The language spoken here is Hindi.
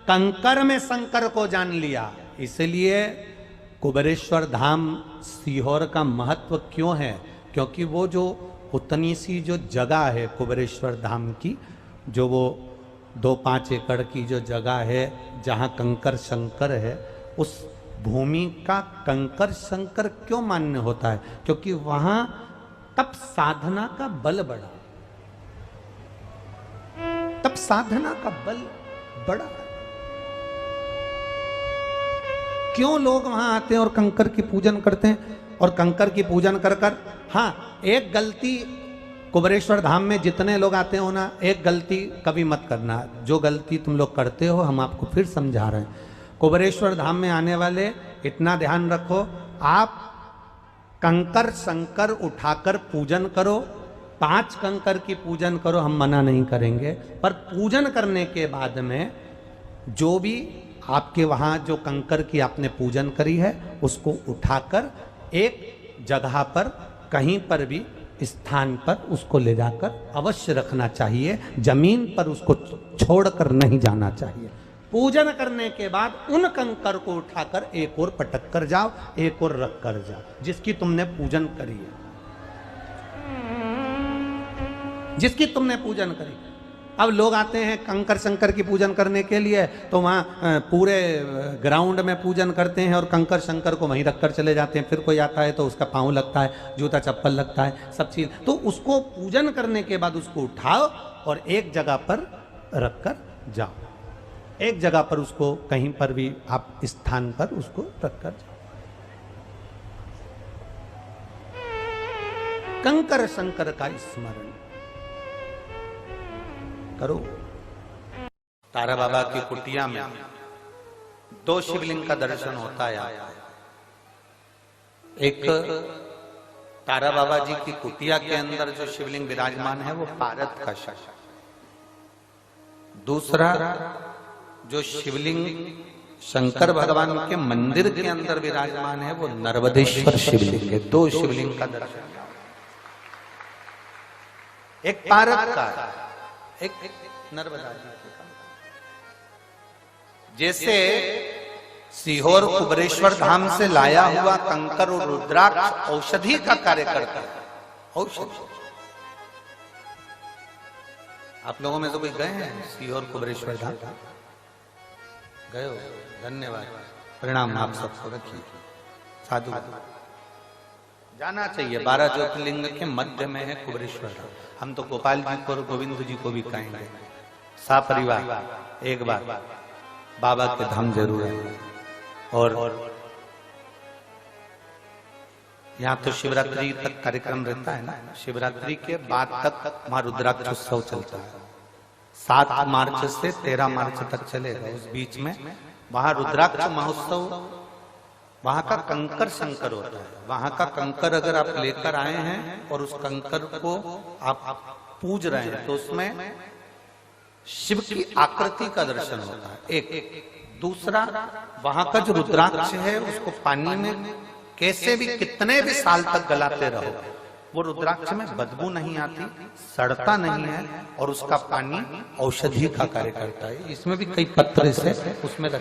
कंकर में शंकर को जान लिया। इसलिए कुबेरेश्वर धाम सीहोर का महत्व क्यों है? क्योंकि वो जो उतनी सी जो जगह है कुबेरेश्वर धाम की, जो वो 2-5 एकड़ की जो जगह है जहाँ कंकर शंकर है, उस भूमि का कंकर शंकर क्यों मान्य होता है? क्योंकि वहां तब साधना का बल बढ़ा, तब साधना का बल बढ़ा। क्यों लोग वहां आते हैं और कंकर की पूजन करते हैं? और कंकर की पूजन कर कर, हाँ, एक गलती कुबेरेश्वर धाम में जितने लोग आते हो ना, एक गलती कभी मत करना। जो गलती तुम लोग करते हो हम आपको फिर समझा रहे हैं। कुबेरेश्वर धाम में आने वाले इतना ध्यान रखो, आप कंकर शंकर उठाकर पूजन करो, 5 कंकर की पूजन करो, हम मना नहीं करेंगे। पर पूजन करने के बाद में जो भी आपके वहाँ जो कंकर की आपने पूजन करी है उसको उठाकर एक जगह पर, कहीं पर भी स्थान पर उसको ले जाकर अवश्य रखना चाहिए। जमीन पर उसको छोड़कर नहीं जाना चाहिए। पूजन करने के बाद उन कंकर को उठाकर एक और पटक कर जाओ, एक और रख कर जाओ, जिसकी तुमने पूजन करी है, जिसकी तुमने पूजन करी। अब लोग आते हैं कंकर शंकर की पूजन करने के लिए, तो वहाँ पूरे ग्राउंड में पूजन करते हैं और कंकर शंकर को वहीं रखकर चले जाते हैं। फिर कोई आता है तो उसका पाँव लगता है, जूता चप्पल लगता है, सब चीज़। तो उसको पूजन करने के बाद उसको उठाओ और एक जगह पर रख कर जाओ, एक जगह पर उसको, कहीं पर भी आप स्थान पर उसको रख कर जाओ। कंकर शंकर का स्मरण करो। तारा बाबा की कुटिया में 2 शिवलिंग का दर्शन होता है आपको। एक तारा बाबा जी की कुटिया के अंदर जो शिवलिंग विराजमान है वो पारद का शंकर, दूसरा जो शिवलिंग शंकर भगवान के मंदिर के अंदर विराजमान है वो नर्मदेश्वर शिवलिंग है। 2 शिवलिंग का दर्शन, एक पारद का, एक नर्मदा जी का। जैसे सीहोर कुबेरेश्वर धाम से लाया हुआ कंकर और रुद्राक्ष औषधि का कार्य करता है। औषधि, आप लोगों में तो कोई गए हैं सीहोर कुबेरेश्वर धाम? गए हो? धन्यवाद, प्रणाम आप सबको। रखिए, साधु जाना चाहिए। 12 ज्योतिर्लिंग के मध्य में है कुबेरेश्वर धाम। हम तो गोपाल जी को और गोविंद जी को भी कहेंगे, सपरिवार एक बार बाबा के धाम जरूर है। और यहाँ तो शिवरात्रि तक कार्यक्रम रहता है ना, शिवरात्रि के बाद तक वहां रुद्राक्ष उत्सव चलता है। 7 मार्च से 13 मार्च तक चलेगा। उस बीच में वहां रुद्राक्ष महोत्सव, वहां का कंकर शंकर होता है। वहां का कंकर अगर आप लेकर आए हैं और उस कंकर को आप पूज रहे हैं तो उसमें शिव की आकृति का दर्शन होता है। एक दूसरा, वहां का जो रुद्राक्ष है उसको पानी में कैसे भी, कितने भी साल तक गलाते रहो, वो रुद्राक्ष में बदबू नहीं आती, सड़ता नहीं है और उसका पानी औषधि का कार्य करता है। इसमें भी कई पत्र से उसमें